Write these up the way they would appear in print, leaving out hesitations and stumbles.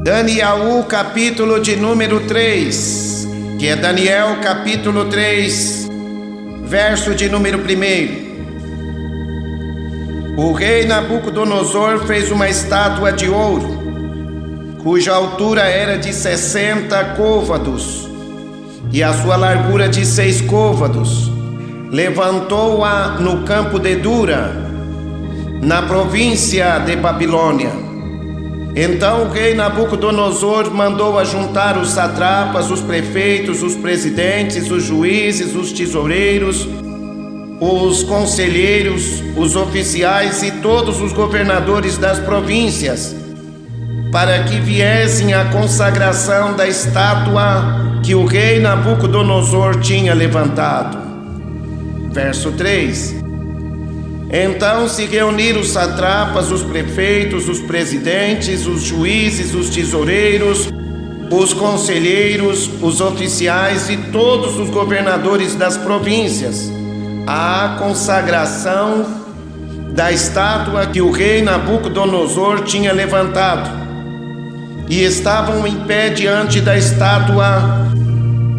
Daniel, capítulo de número 3, que é Daniel, capítulo 3, verso de número 1. O rei Nabucodonosor fez uma estátua de ouro, cuja altura era de 60 côvados e a sua largura de 6 côvados. Levantou-a no campo de Dura, na província de Babilônia. Então o rei Nabucodonosor mandou ajuntar os satrapas, os prefeitos, os presidentes, os juízes, os tesoureiros, os conselheiros, os oficiais e todos os governadores das províncias, para que viessem à consagração da estátua que o rei Nabucodonosor tinha levantado. Verso 3. Então se reuniram os satrapas, os prefeitos, os presidentes, os juízes, os tesoureiros, os conselheiros, os oficiais e todos os governadores das províncias à consagração da estátua que o rei Nabucodonosor tinha levantado, e estavam em pé diante da estátua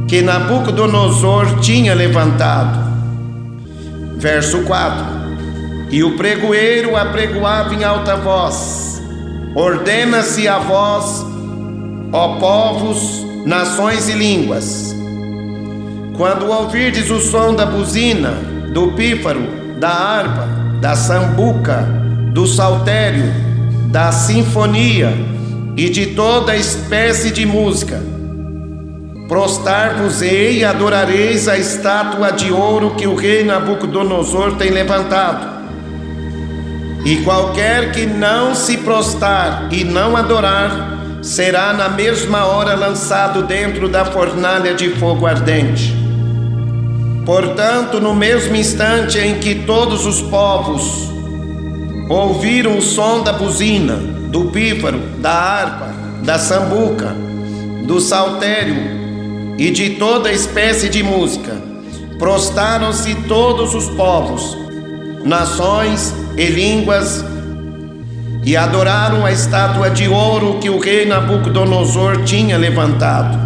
que Nabucodonosor tinha levantado. Verso 4. E o pregoeiro apregoava em alta voz: ordena-se a vós, ó povos, nações e línguas, quando ouvirdes o som da buzina, do pífaro, da harpa, da sambuca, do saltério, da sinfonia e de toda espécie de música, prostrar-vos-ei e adorareis a estátua de ouro que o rei Nabucodonosor tem levantado. E qualquer que não se prostrar e não adorar, será na mesma hora lançado dentro da fornalha de fogo ardente. Portanto, no mesmo instante em que todos os povos ouviram o som da buzina, do pífaro, da harpa, da sambuca, do saltério e de toda espécie de música, prostraram-se todos os povos, nações e línguas, e adoraram a estátua de ouro que o rei Nabucodonosor tinha levantado.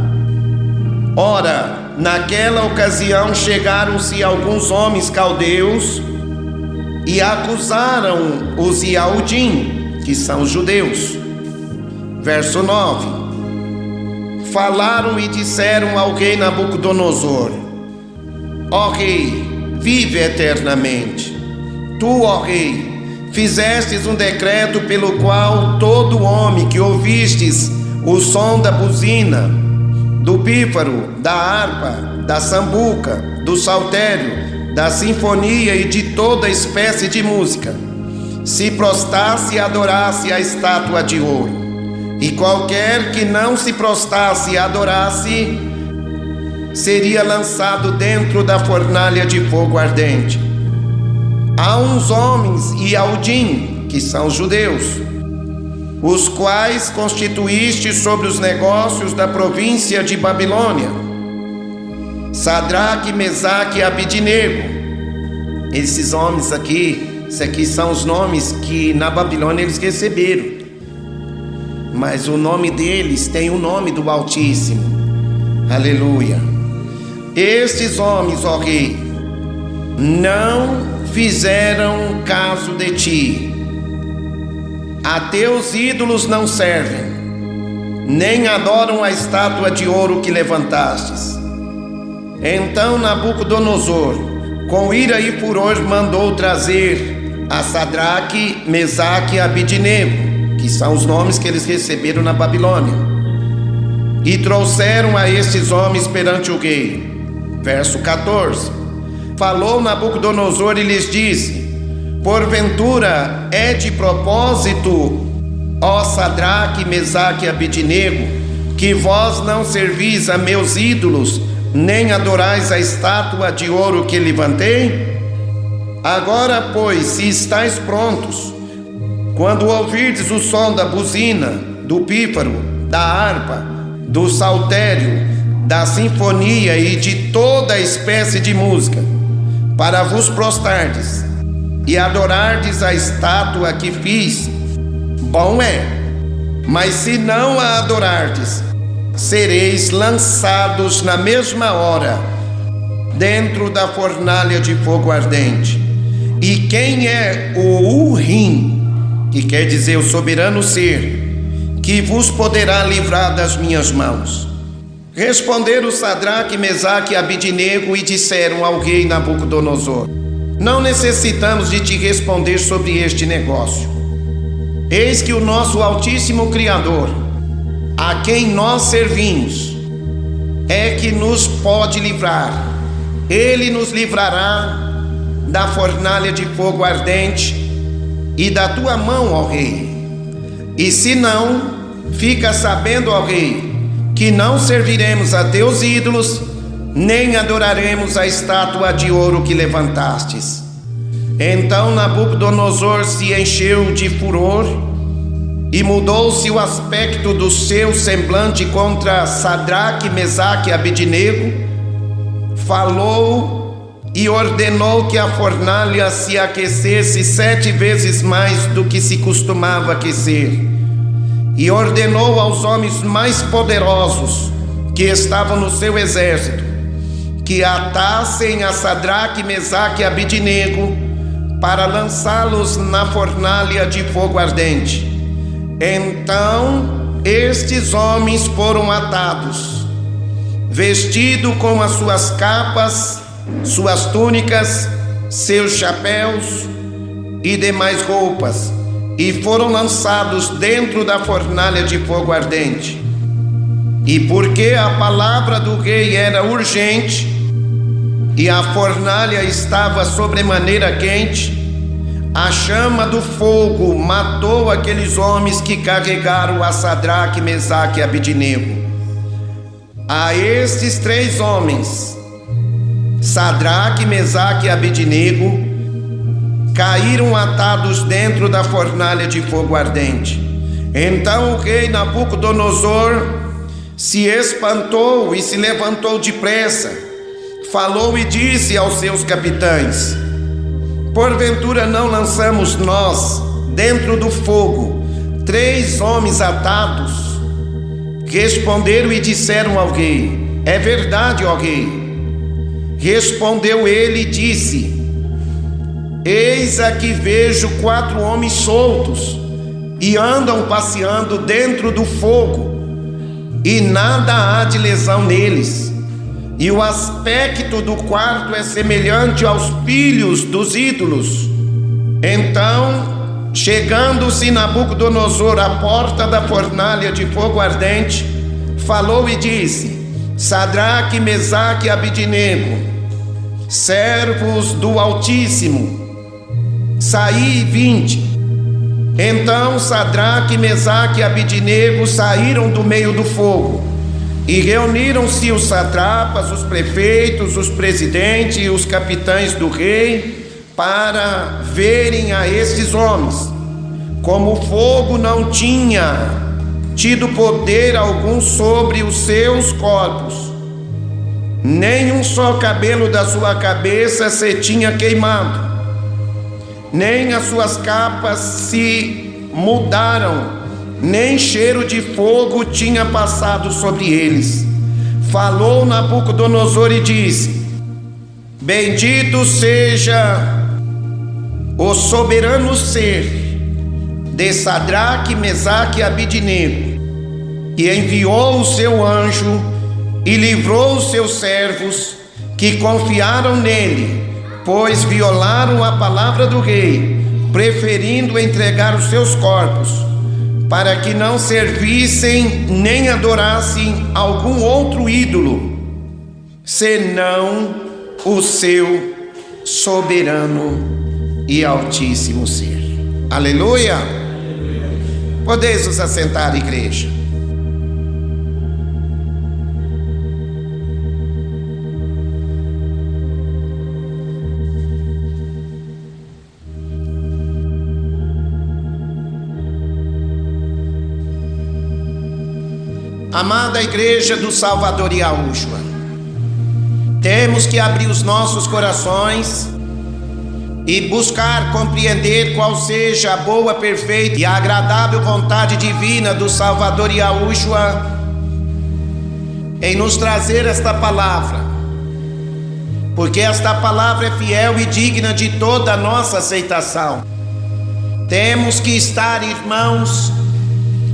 Ora, naquela ocasião chegaram-se alguns homens caldeus e acusaram os Iaudim, que são os judeus. Verso 9. Falaram e disseram ao rei Nabucodonosor: ó rei, vive eternamente. Tu, ó rei, fizestes um decreto pelo qual todo homem que ouvistes o som da buzina, do pífaro, da harpa, da sambuca, do saltério, da sinfonia e de toda espécie de música, se prostrasse e adorasse a estátua de ouro. E qualquer que não se prostrasse e adorasse, seria lançado dentro da fornalha de fogo ardente. Há uns homens Iaudim, que são os judeus, os quais constituíste sobre os negócios da província de Babilônia: Sadraque, Mesaque e Abidnego. Esses homens aqui, esses aqui são os nomes que na Babilônia eles receberam, mas o nome deles tem o nome do Altíssimo. Aleluia. Estes homens, ó rei, não fizeram caso de ti. A teus ídolos não servem, nem adoram a estátua de ouro que levantastes. Então Nabucodonosor, com ira e furor, mandou trazer a Sadraque, Mesaque e Abidnego, que são os nomes que eles receberam na Babilônia, e trouxeram a estes homens perante o rei. Verso 14. Falou Nabucodonosor e lhes disse: porventura é de propósito, ó Sadraque, Mesaque e Abidnego, que vós não servis a meus ídolos, nem adorais a estátua de ouro que levantei? Agora, pois, se estáis prontos, quando ouvirdes o som da buzina, do pífaro, da harpa, do saltério, da sinfonia e de toda espécie de música, para vos prostrardes e adorardes a estátua que fiz, bom é. Mas se não a adorardes, sereis lançados na mesma hora dentro da fornalha de fogo ardente. E quem é o Urim, que quer dizer o soberano ser, que vos poderá livrar das minhas mãos? Responderam Sadraque, Mesaque e Abidnego e disseram ao rei Nabucodonosor: não necessitamos de te responder sobre este negócio. Eis que o nosso Altíssimo Criador, a quem nós servimos, é que nos pode livrar. Ele nos livrará da fornalha de fogo ardente e da tua mão, ó rei. E se não, fica sabendo, ó rei, que não serviremos a teus ídolos, nem adoraremos a estátua de ouro que levantastes. Então Nabucodonosor se encheu de furor e mudou-se o aspecto do seu semblante contra Sadraque, Mesaque e Abidnego. Falou e ordenou que a fornalha se aquecesse 7 vezes mais do que se costumava aquecer. E ordenou aos homens mais poderosos que estavam no seu exército que atassem a Sadraque, Mesaque e Abidnego para lançá-los na fornalha de fogo ardente. Então estes homens foram atados, vestidos com as suas capas, suas túnicas, seus chapéus e demais roupas, e foram lançados dentro da fornalha de fogo ardente. E porque a palavra do rei era urgente e a fornalha estava sobremaneira quente, a chama do fogo matou aqueles homens que carregaram a Sadraque, Mesaque e Abidnego. A estes 3 homens, Sadraque, Mesaque e Abidnego, caíram atados dentro da fornalha de fogo ardente. Então o rei Nabucodonosor se espantou e se levantou depressa, falou e disse aos seus capitães: porventura não lançamos nós dentro do fogo 3 homens atados? Responderam e disseram ao rei: é verdade, ó rei. Respondeu ele e disse: eis aqui vejo 4 homens soltos e andam passeando dentro do fogo, e nada há de lesão neles. E o aspecto do quarto é semelhante aos filhos dos ídolos. Então, chegando-se Nabucodonosor à porta da fornalha de fogo ardente, falou e disse: Sadraque, Mesaque e Abidnego, servos do Altíssimo, saí e vinde. Então Sadraque, Mesaque e Abidnego saíram do meio do fogo, e reuniram-se os satrapas, os prefeitos, os presidentes e os capitães do rei para verem a estes homens. Como o fogo não tinha tido poder algum sobre os seus corpos, nem um só cabelo da sua cabeça se tinha queimado, nem as suas capas se mudaram, nem cheiro de fogo tinha passado sobre eles. Falou Nabucodonosor e disse: bendito seja o soberano ser de Sadraque, Mesaque e Abidnego, que enviou o seu anjo e livrou os seus servos que confiaram nele, pois violaram a palavra do rei, preferindo entregar os seus corpos, para que não servissem nem adorassem algum outro ídolo, senão o seu soberano e altíssimo ser. Aleluia! Podeis vos assentar, igreja. Amada igreja do Salvador Yahushua, temos que abrir os nossos corações e buscar compreender qual seja a boa, perfeita e agradável vontade divina do Salvador Yahushua em nos trazer esta palavra, porque esta palavra é fiel e digna de toda a nossa aceitação. Temos que estar, irmãos,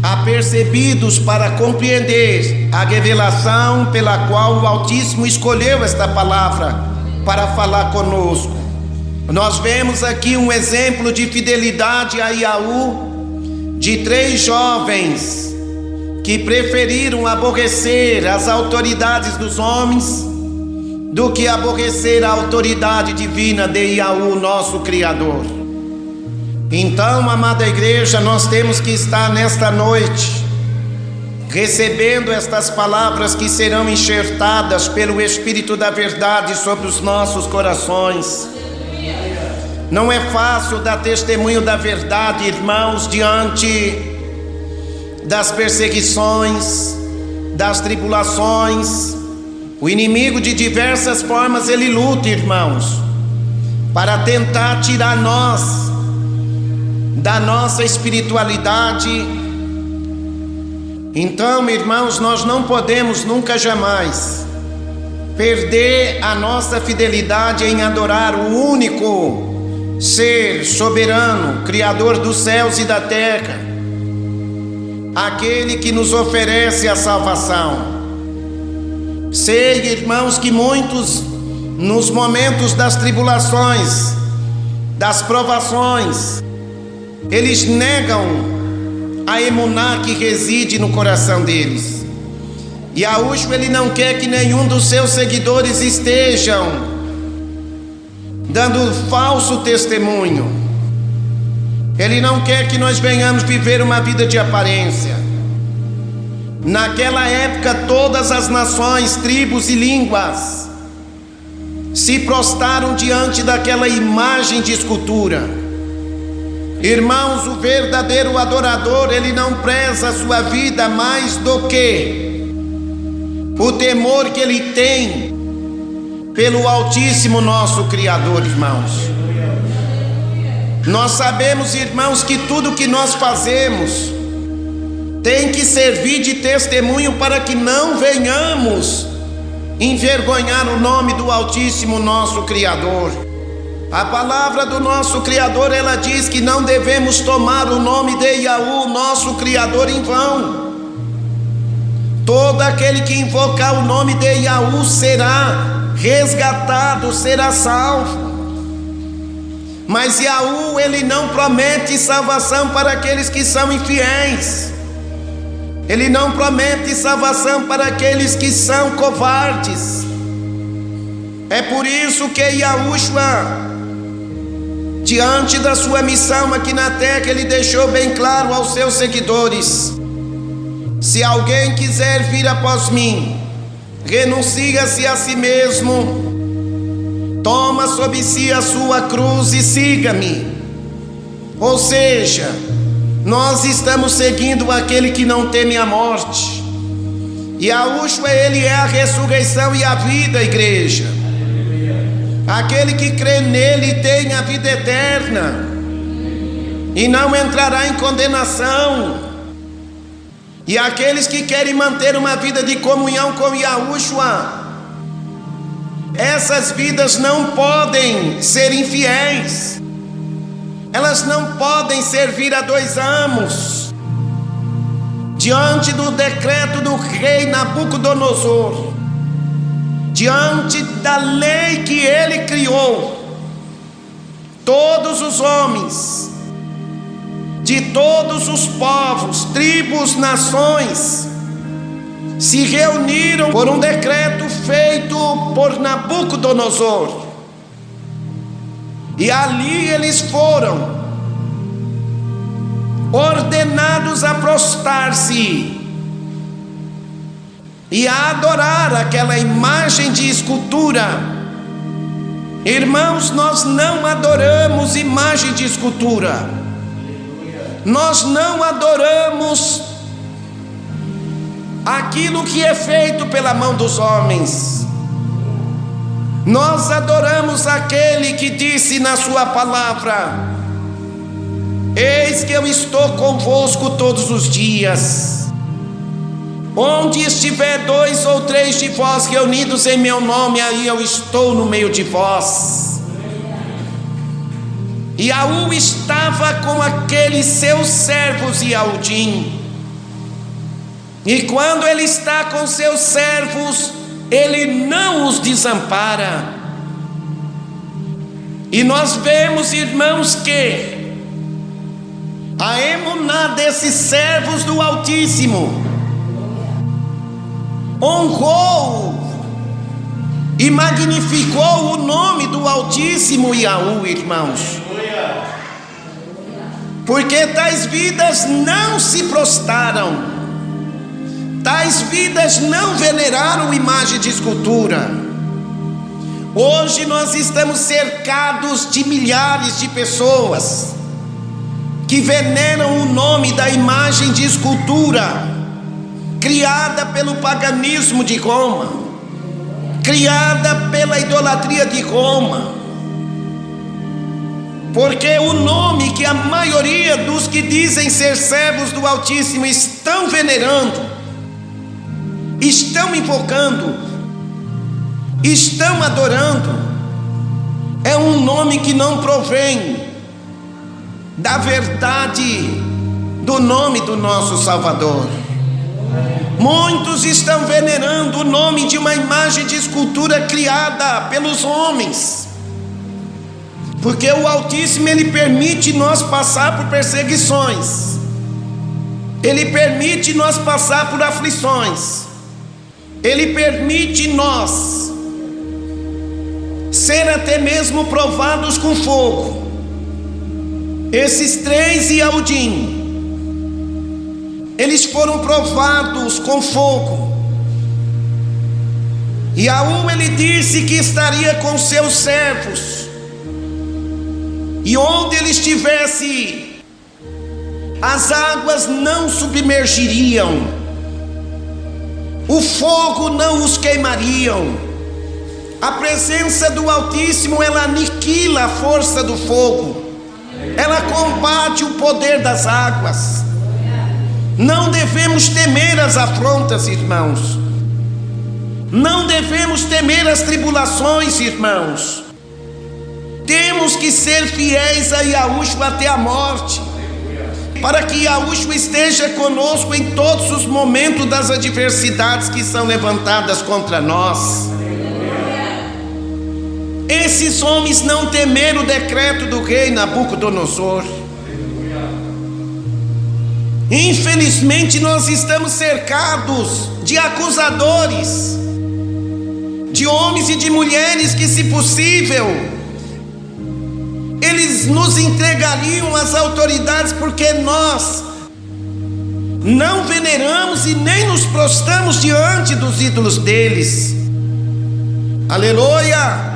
apercebidos para compreender a revelação pela qual o Altíssimo escolheu esta palavra para falar conosco. Nós vemos aqui um exemplo de fidelidade a Yahu de 3 jovens que preferiram aborrecer as autoridades dos homens do que aborrecer a autoridade divina de Yahu, nosso Criador. Então, amada igreja, nós temos que estar nesta noite recebendo estas palavras que serão enxertadas pelo Espírito da Verdade sobre os nossos corações. Não é fácil dar testemunho da verdade, irmãos, diante das perseguições, das tribulações. O inimigo de diversas formas ele luta, irmãos, para tentar tirar nós da nossa espiritualidade. Então, irmãos, nós não podemos nunca jamais perder a nossa fidelidade em adorar o único Ser soberano, Criador dos céus e da terra, aquele que nos oferece a salvação. Sei, irmãos, que muitos, nos momentos das tribulações, das provações, eles negam a emuná que reside no coração deles. E Yahushua, ele não quer que nenhum dos seus seguidores estejam dando falso testemunho. Ele não quer que nós venhamos viver uma vida de aparência. Naquela época, todas as nações, tribos e línguas se prostraram diante daquela imagem de escultura. Irmãos, o verdadeiro adorador, ele não preza a sua vida mais do que o temor que ele tem pelo Altíssimo, nosso Criador, irmãos. Nós sabemos, irmãos, que tudo que nós fazemos tem que servir de testemunho para que não venhamos envergonhar o nome do Altíssimo, nosso Criador. A palavra do nosso Criador, ela diz que não devemos tomar o nome de Yahu, nosso Criador, em vão. Todo aquele que invocar o nome de Yahu será resgatado, será salvo. Mas Yahu, ele não promete salvação para aqueles que são infiéis. Ele não promete salvação para aqueles que são covardes. É por isso que Yahushua, diante da sua missão aqui na terra, ele deixou bem claro aos seus seguidores: se alguém quiser vir após mim, renuncia-se a si mesmo, toma sobre si a sua cruz e siga-me. Ou seja, nós estamos seguindo aquele que não teme a morte. E Yahushua, ele é a ressurreição e a vida, igreja. Aquele que crê nele tem a vida eterna e não entrará em condenação. E aqueles que querem manter uma vida de comunhão com Yahushua, essas vidas não podem ser infiéis. Elas não podem servir a dois amos. Diante do decreto do rei Nabucodonosor, diante da lei que ele criou, todos os homens de todos os povos, tribos, nações se reuniram por um decreto feito por Nabucodonosor. E ali eles foram ordenados a prostrar-se e a adorar aquela imagem de escultura. Irmãos, nós não adoramos imagem de escultura. Nós não adoramos aquilo que é feito pela mão dos homens. Nós adoramos aquele que disse na sua palavra: eis que eu estou convosco todos os dias. Onde estiver 2 ou 3 de vós reunidos em meu nome, aí eu estou no meio de vós. E Aú estava com aqueles seus servos e Audim. E quando ele está com seus servos, ele não os desampara. E nós vemos, irmãos, que a emuná desses servos do Altíssimo honrou e magnificou o nome do Altíssimo Yahu, irmãos. Porque tais vidas não se prostraram, tais vidas não veneraram imagem de escultura. Hoje nós estamos cercados de milhares de pessoas que veneram o nome da imagem de escultura criada pelo paganismo de Roma, criada pela idolatria de Roma. Porque o nome que a maioria dos que dizem ser servos do Altíssimo estão venerando, estão invocando, estão adorando, é um nome que não provém da verdade do nome do nosso Salvador. Muitos estão venerando o nome de uma imagem de escultura criada pelos homens, porque o Altíssimo, ele permite nós passar por perseguições, ele permite nós passar por aflições, ele permite nós ser até mesmo provados com fogo. Esses 3 Yahudim, eles foram provados com fogo. E Aú, ele disse que estaria com seus servos, e onde ele estivesse, as águas não submergiriam, o fogo não os queimariam. A presença do Altíssimo, ela aniquila a força do fogo, ela combate o poder das águas. Não devemos temer as afrontas, irmãos. Não devemos temer as tribulações, irmãos. Temos que ser fiéis a Yahushua até a morte, para que Yahushua esteja conosco em todos os momentos das adversidades que são levantadas contra nós. Esses homens não temeram o decreto do rei Nabucodonosor. Infelizmente nós estamos cercados de acusadores, de homens e de mulheres que, se possível, eles nos entregariam às autoridades, porque nós não veneramos e nem nos prostramos diante dos ídolos deles. Aleluia!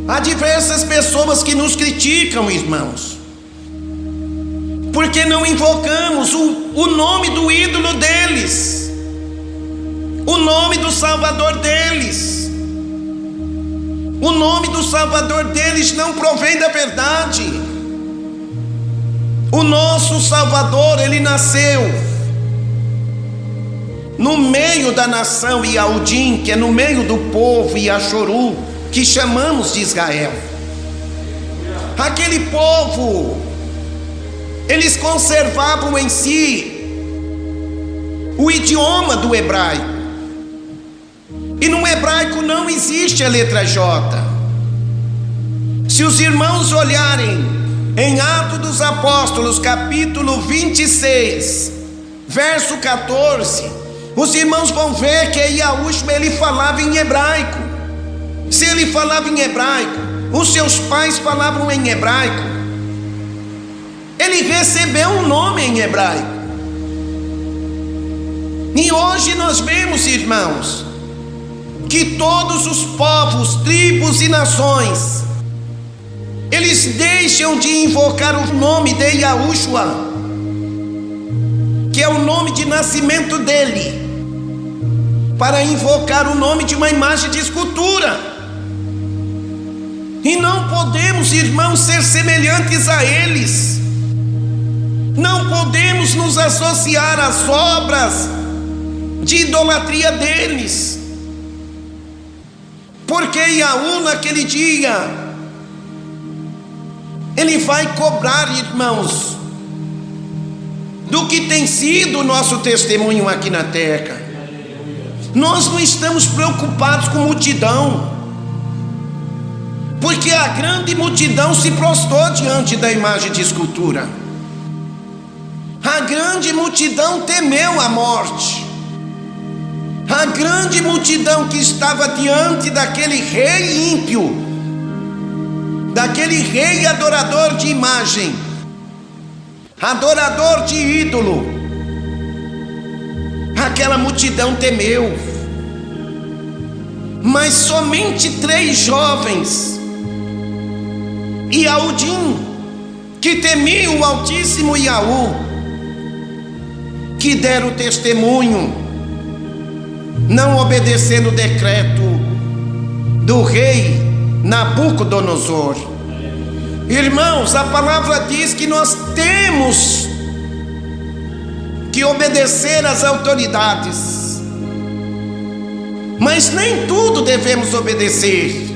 Há diversas pessoas que nos criticam, irmãos, porque não invocamos o nome do ídolo deles, o nome do Salvador deles. O nome do Salvador deles não provém da verdade. O nosso Salvador, ele nasceu no meio da nação Yahudim, que é no meio do povo Yashoru, que chamamos de Israel. Aquele povo, eles conservavam em si o idioma do hebraico, e no hebraico não existe a letra J. Se os irmãos olharem em Atos dos Apóstolos, capítulo 26, verso 14, os irmãos vão ver que Yahushua, ele falava em hebraico. Se ele falava em hebraico, os seus pais falavam em hebraico, ele recebeu um nome em hebraico. E hoje nós vemos, irmãos, que todos os povos, tribos e nações, eles deixam de invocar o nome de Yahushua, que é o nome de nascimento dele, para invocar o nome de uma imagem de escultura. E não podemos, irmãos, ser semelhantes a eles. Não podemos nos associar às obras de idolatria deles. Porque Yaú, naquele dia, ele vai cobrar, irmãos, do que tem sido o nosso testemunho aqui na terra. Nós não estamos preocupados com multidão, porque a grande multidão se prostrou diante da imagem de escultura. A grande multidão temeu a morte. A grande multidão que estava diante daquele rei ímpio, daquele rei adorador de imagem, adorador de ídolo, aquela multidão temeu. Mas somente 3 jovens, Iaúdim, que temiam o Altíssimo Yaú, que deram testemunho, não obedecendo o decreto do rei Nabucodonosor. Irmãos, a palavra diz que nós temos que obedecer às autoridades, mas nem tudo devemos obedecer.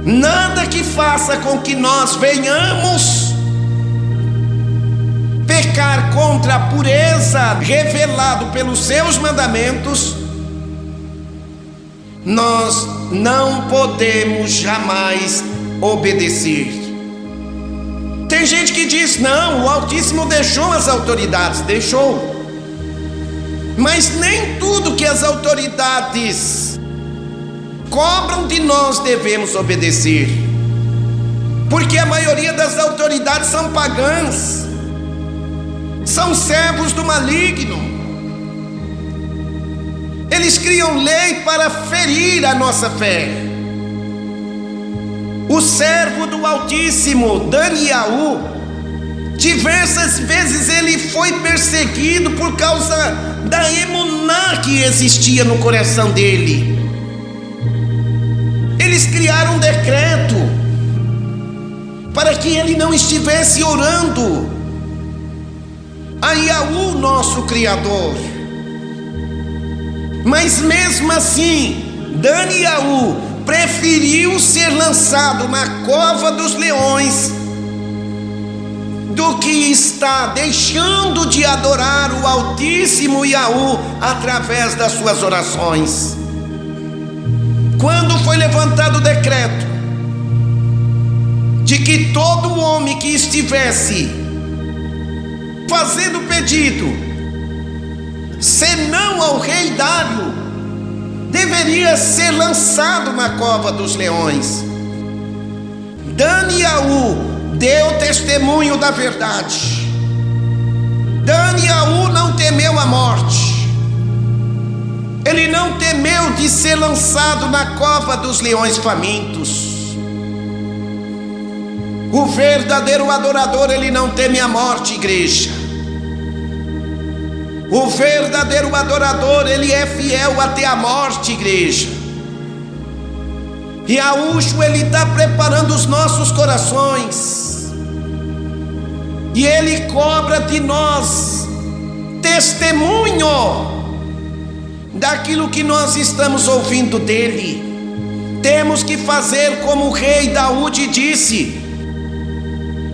Nada que faça com que nós venhamos pecar contra a pureza revelado pelos seus mandamentos, nós não podemos jamais obedecer. Tem gente que diz: não, o Altíssimo deixou as autoridades. Deixou, mas nem tudo que as autoridades cobram de nós devemos obedecer, porque a maioria das autoridades são pagãs, são servos do maligno. Eles criam lei para ferir a nossa fé. O servo do Altíssimo, Daniel, diversas vezes ele foi perseguido por causa da emuná que existia no coração dele. Eles criaram um decreto para que ele não estivesse orando a Yaú, nosso Criador. Mas mesmo assim, Daniel preferiu ser lançado na cova dos leões do que estar deixando de adorar o Altíssimo Yaú através das suas orações. Quando foi levantado o decreto de que todo homem que estivesse fazendo pedido, senão ao rei Dário, deveria ser lançado na cova dos leões, Daniel deu testemunho da verdade. Daniel não temeu a morte. Ele não temeu de ser lançado na cova dos leões famintos. O verdadeiro adorador, ele não teme a morte, igreja. O verdadeiro adorador, ele é fiel até a morte, igreja. E Yaúcho, ele está preparando os nossos corações, e ele cobra de nós testemunho daquilo que nós estamos ouvindo dele. Temos que fazer como o rei Daúde disse: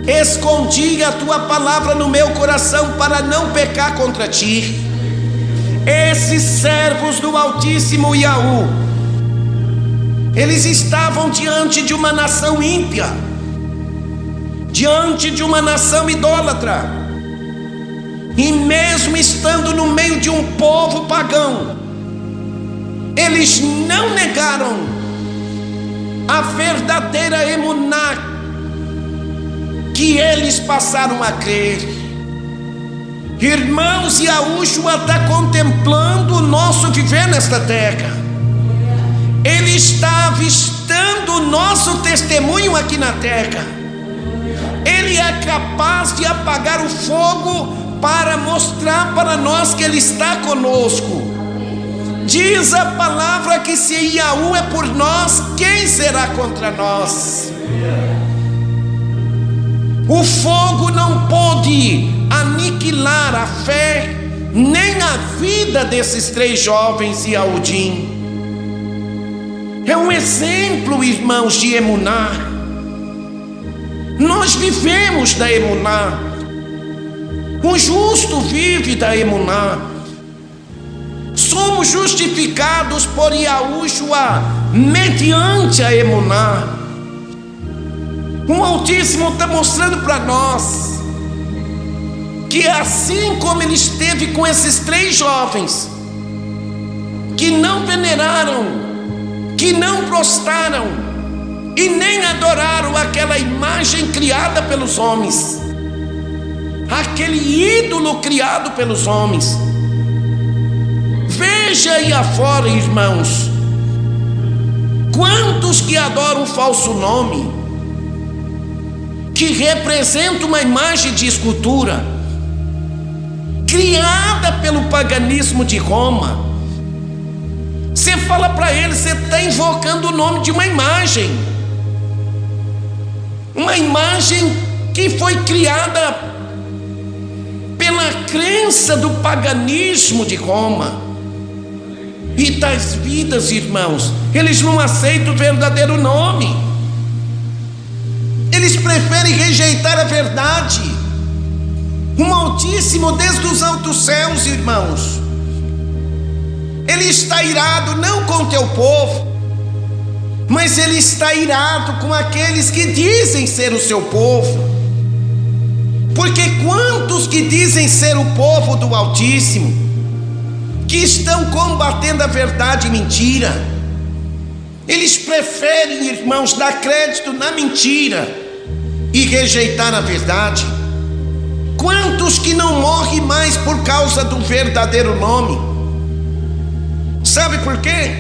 escondi a tua palavra no meu coração para não pecar contra ti. Esses servos do Altíssimo Yaú, eles estavam diante de uma nação ímpia, diante de uma nação idólatra, e mesmo estando no meio de um povo pagão, eles não negaram a verdadeira emuná que eles passaram a crer. Irmãos, Yaúshua está contemplando o nosso viver nesta terra. Ele está avistando o nosso testemunho aqui na terra. Ele é capaz de apagar o fogo para mostrar para nós que Ele está conosco. Diz a palavra que se Yahweh é por nós, quem será contra nós? O fogo não pôde aniquilar a fé, nem a vida desses 3 jovens e Aodim. É um exemplo, irmãos, de emuná. Nós vivemos da emuná. O justo vive da emuná. Somos justificados por Yahushua mediante a emuná. O Altíssimo está mostrando para nós que assim como Ele esteve com esses 3 jovens que não veneraram, que não prostraram e nem adoraram aquela imagem criada pelos homens, aquele ídolo criado pelos homens. Veja aí afora, irmãos, quantos que adoram um falso nome, que representa uma imagem de escultura, criada pelo paganismo de Roma. Você fala para ele, você está invocando o nome de uma imagem que foi criada pela crença do paganismo de Roma. E tais vidas, irmãos, eles não aceitam o verdadeiro nome, eles preferem rejeitar a verdade. O Altíssimo, desde os altos céus, irmãos, Ele está irado não com o teu povo, mas Ele está irado com aqueles que dizem ser o seu povo. Porque quantos que dizem ser o povo do Altíssimo, que estão combatendo a verdade e mentira, eles preferem, irmãos, dar crédito na mentira e rejeitar a verdade. Quantos que não morrem mais por causa do verdadeiro nome? Sabe por quê?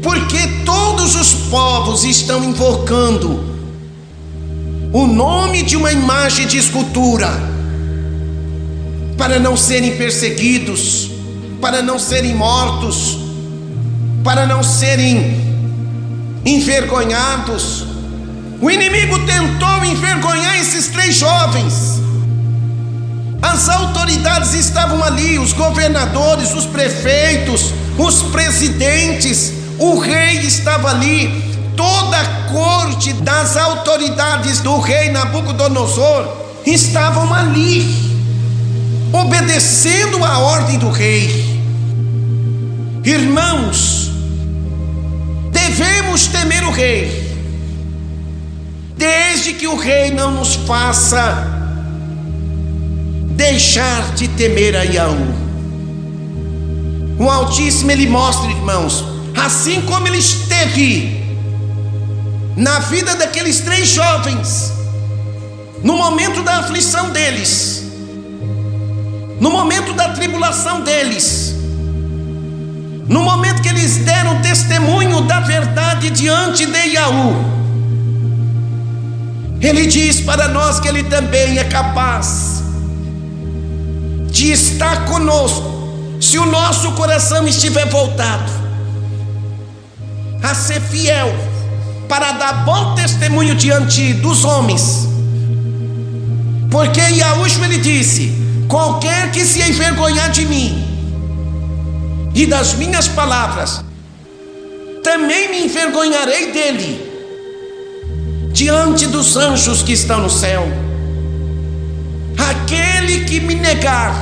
Porque todos os povos estão invocando o nome de uma imagem de escultura para não serem perseguidos, para não serem mortos, para não serem envergonhados. O inimigo tentou envergonhar esses 3 jovens. As autoridades estavam ali, os governadores, os prefeitos, os presidentes, o rei estava ali, toda a corte das autoridades do rei Nabucodonosor estavam ali, obedecendo a ordem do rei. Irmãos, devemos temer o rei, desde que o rei não nos faça deixar de temer a Yahweh. O Altíssimo, Ele mostra, irmãos, assim como Ele esteve na vida daqueles 3 jovens, no momento da aflição deles, no momento da tribulação deles, no momento que eles deram testemunho da verdade diante de Yahweh, Ele diz para nós que Ele também é capaz de estar conosco, se o nosso coração estiver voltado a ser fiel, para dar bom testemunho diante dos homens. Porque Yahushua, Ele disse: qualquer que se envergonhar de mim e das minhas palavras, também me envergonharei dele diante dos anjos que estão no céu. Aquele que me negar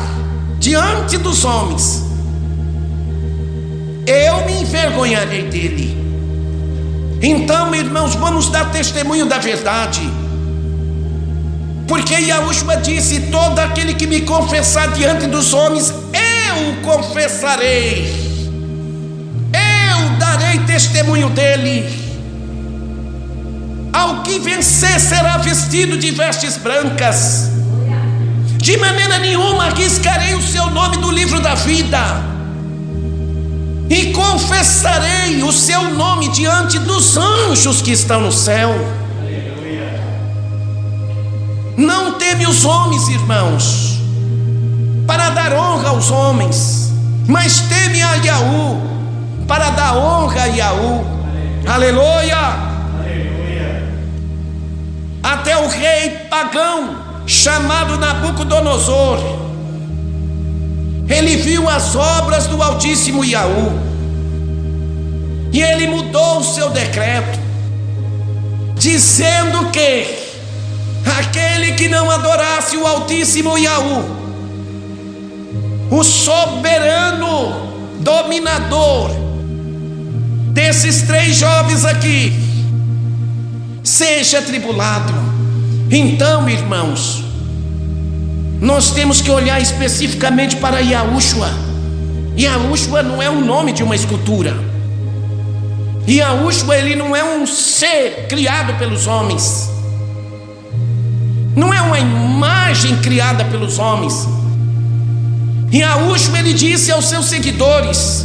diante dos homens, eu me envergonharei dele. Então, irmãos, vamos dar testemunho da verdade, porque Yahushua disse: todo aquele que me confessar diante dos homens, eu o confessarei, eu darei testemunho dele. Ao que vencer será vestido de vestes brancas, de maneira nenhuma arriscarei o seu nome do livro da vida, e confessarei o seu nome diante dos anjos que estão no céu. Não tem teme os homens, irmãos, para dar honra aos homens, mas teme a Yahu, para dar honra a Yahu. Aleluia! Aleluia! Até o rei pagão, chamado Nabucodonosor, ele viu as obras do Altíssimo Yahu, e ele mudou o seu decreto, dizendo que aquele que não adorasse o Altíssimo Yahu, o soberano dominador desses 3 jovens aqui, seja tribulado. Então, irmãos, nós temos que olhar especificamente para Yahushua. Yahushua não é o nome de uma escultura. Yahushua, ele não é um ser criado pelos homens, não é uma imagem criada pelos homens. Yahushua, ele disse aos seus seguidores,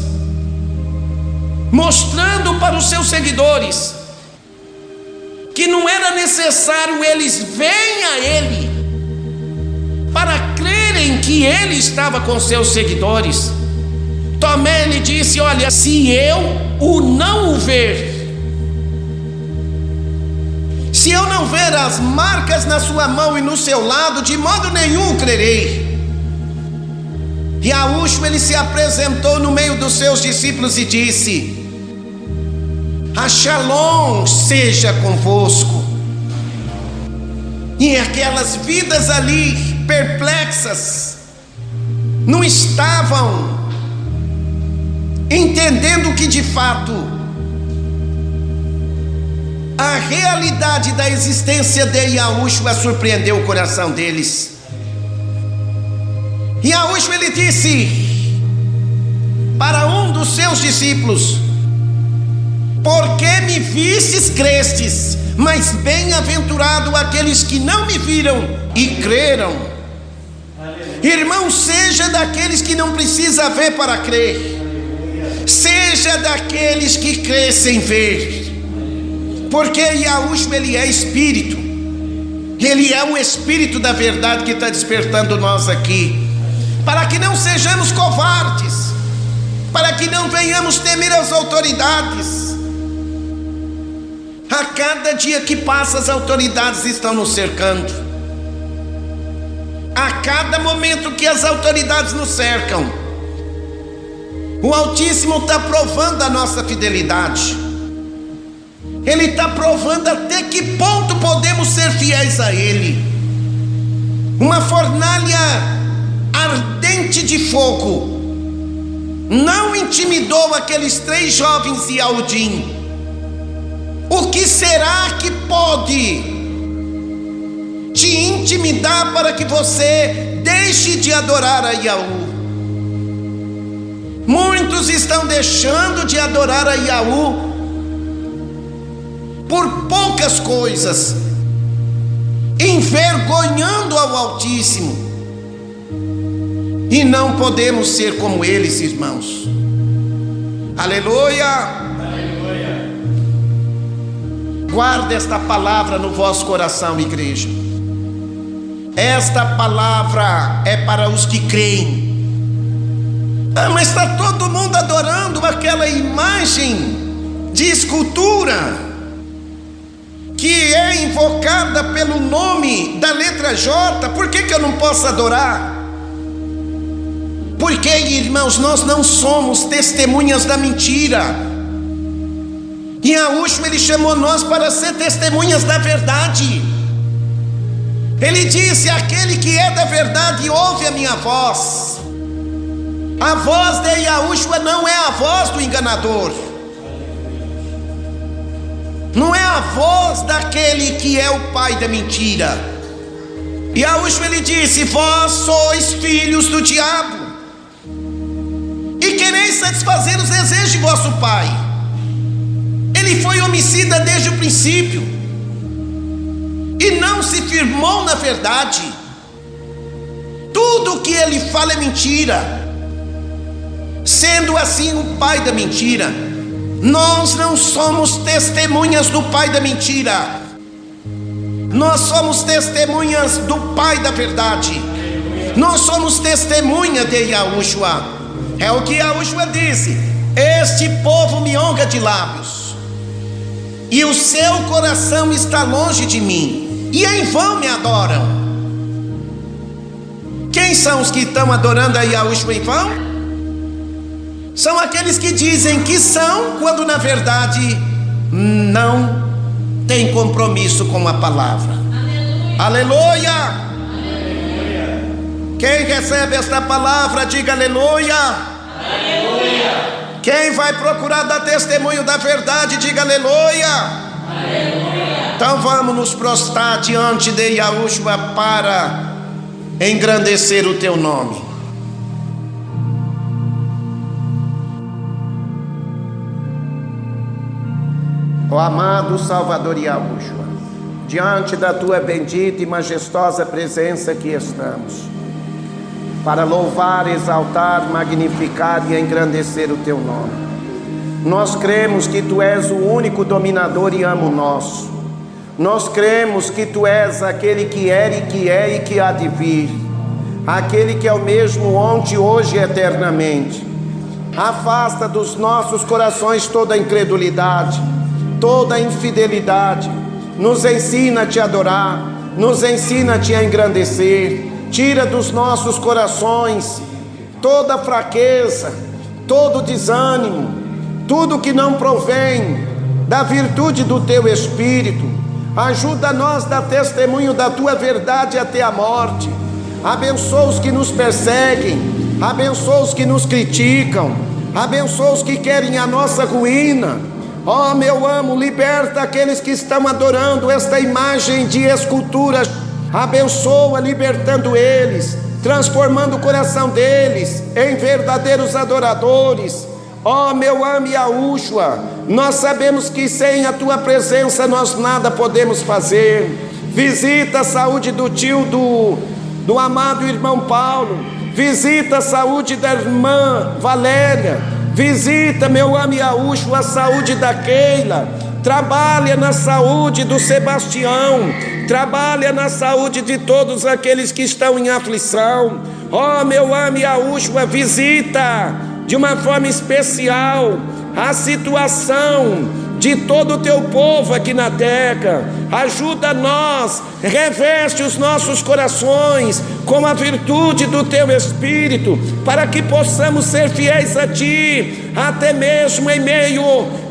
mostrando para os seus seguidores que não era necessário eles verem a ele para crerem que ele estava com seus seguidores. Tomé lhe disse: olha, se eu não o ver, se eu não ver as marcas na sua mão e no seu lado, de modo nenhum crerei. Yahushua, ele se apresentou no meio dos seus discípulos e disse: a Shalom seja convosco. E aquelas vidas ali perplexas não estavam entendendo que de fato a realidade da existência de Yahushua surpreendeu o coração deles. Yahushua, ele disse para um dos seus discípulos: porque me vistes, crestes, mas bem-aventurado aqueles que não me viram e creram. Irmão, seja daqueles que não precisa ver para crer, seja daqueles que crê sem ver, porque Yahushua, ele é Espírito, ele é o Espírito da verdade que está despertando nós aqui, para que não sejamos covardes, para que não venhamos temer as autoridades. A cada dia que passa, as autoridades estão nos cercando. A cada momento que as autoridades nos cercam, o Altíssimo está provando a nossa fidelidade. Ele está provando até que ponto podemos ser fiéis a Ele. Uma fornalha ardente de fogo não intimidou aqueles 3 jovens de Aldim. O que será que pode te intimidar para que você deixe de adorar a Yahu? Muitos estão deixando de adorar a Yahu por poucas coisas, envergonhando ao Altíssimo. E não podemos ser como eles, irmãos. Aleluia! Guarde esta palavra no vosso coração, igreja. Esta palavra é para os que creem. Mas está todo mundo adorando aquela imagem de escultura que é invocada pelo nome da letra J. Por que eu não posso adorar? Porque, irmãos, nós não somos testemunhas da mentira. E Yahushua, ele chamou nós para ser testemunhas da verdade. Ele disse: aquele que é da verdade ouve a minha voz. A voz de Yahushua não é a voz do enganador, não é a voz daquele que é o pai da mentira. Yahushua, ele disse: vós sois filhos do diabo e quereis satisfazer os desejos de vosso pai. Ele foi homicida desde o princípio e não se firmou na verdade. Tudo o que ele fala é mentira, sendo assim o pai da mentira. Nós não somos testemunhas do pai da mentira, Nós somos testemunhas do Pai da verdade. Nós somos testemunha de Yahushua. É o que Yahushua disse: este povo me honra de lábios, e o seu coração está longe de mim, e em vão me adoram. Quem são os que estão adorando a Yahushua em vão? São aqueles que dizem que são, quando na verdade não tem compromisso com a palavra. Aleluia! Aleluia! Quem recebe esta palavra, diga aleluia! Aleluia! Quem vai procurar dar testemunho da verdade, diga aleluia! Aleluia! Então vamos nos prostrar diante de Yahushua para engrandecer o teu nome. Ó amado Salvador Yahushua, diante da tua bendita e majestosa presença que estamos, para louvar, exaltar, magnificar e engrandecer o teu nome. Nós cremos que tu és o único dominador e amo nosso. Nós cremos que tu és aquele que era e que é e que há de vir, aquele que é o mesmo ontem, hoje e eternamente. Afasta dos nossos corações toda a incredulidade, toda a infidelidade. Nos ensina a te adorar, nos ensina a te engrandecer. Tira dos nossos corações toda a fraqueza, todo o desânimo, tudo que não provém da virtude do teu Espírito. Ajuda nós a dar testemunho da tua verdade até a morte. Abençoa os que nos perseguem, abençoa os que nos criticam, abençoa os que querem a nossa ruína. Ó meu amo, liberta aqueles que estão adorando esta imagem de escultura. Abençoa, libertando eles, transformando o coração deles em verdadeiros adoradores. Ó meu amo Yahushua, nós sabemos que sem a tua presença nós nada podemos fazer. Visita a saúde do tio do amado irmão Paulo, visita a saúde da irmã Valéria, visita, meu amo Yahushua, a saúde da Keila. Trabalha na saúde do Sebastião, trabalha na saúde de todos aqueles que estão em aflição. Ó meu amo Yahushua, visita de uma forma especial a situação de todo o teu povo aqui na terra. Ajuda nós, reveste os nossos corações com a virtude do teu Espírito, para que possamos ser fiéis a ti, até mesmo em meio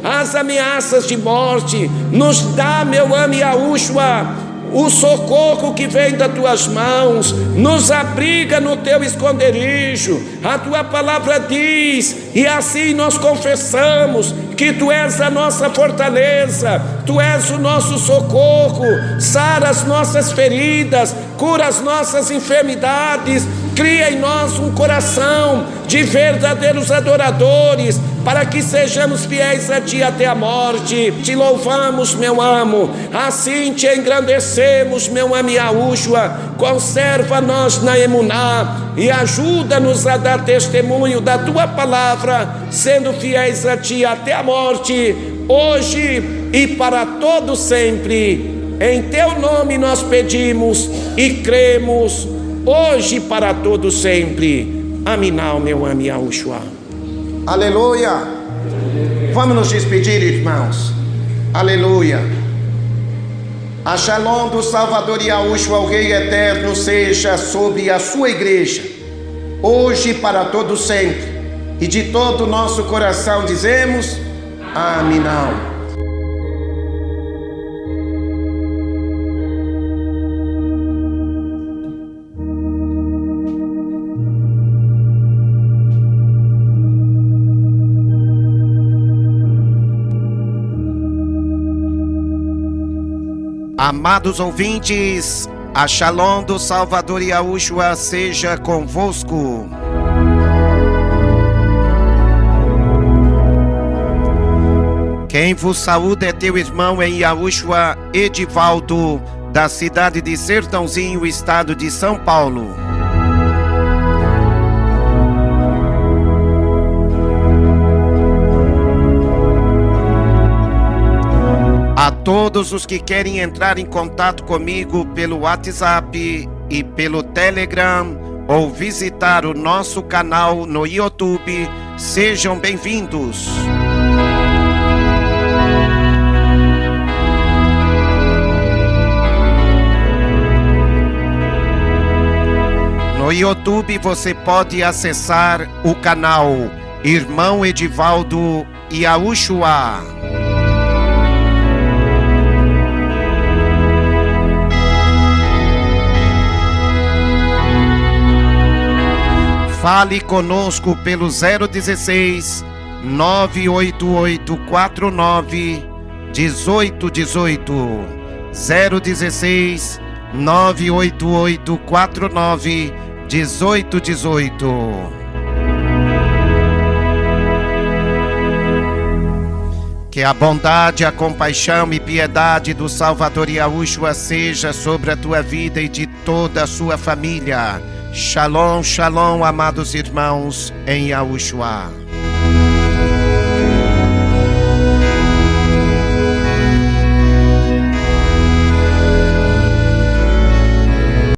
às ameaças de morte. Nos dá, meu amo Yahushua, o socorro que vem das tuas mãos, nos abriga no teu esconderijo. A tua palavra diz, e assim nós confessamos, que tu és a nossa fortaleza, tu és o nosso socorro. Sara as nossas feridas, cura as nossas enfermidades, cria em nós um coração de verdadeiros adoradores, para que sejamos fiéis a ti até a morte. Te louvamos, meu amo, assim te engrandecemos, meu amo Yahushua. Conserva-nos na emuná e ajuda-nos a dar testemunho da tua palavra, sendo fiéis a ti até a morte, hoje e para todo sempre. Em teu nome nós pedimos e cremos, hoje e para todo sempre. Aminal, meu amo Yahushua. Aleluia. Vamos nos despedir, irmãos. Aleluia. A Shalom do Salvador Yahushua, o Rei Eterno, seja sobre a sua igreja, hoje e para todo sempre. E de todo o nosso coração dizemos: Aminal. Amados ouvintes, a Shalom do Salvador Yahushua seja convosco. Quem vos saúda é teu irmão em Yahushua, Edivaldo, da cidade de Sertãozinho, estado de São Paulo. A todos os que querem entrar em contato comigo pelo WhatsApp e pelo Telegram ou visitar o nosso canal no YouTube, sejam bem-vindos. No YouTube você pode acessar o canal Irmão Edivaldo Yahushua. Fale conosco pelo 016 98849 1818. 016 98849 1818. Que a bondade, a compaixão e piedade do Salvador Yahushua seja sobre a tua vida e de toda a sua família. Shalom, shalom, amados irmãos em Yahushua.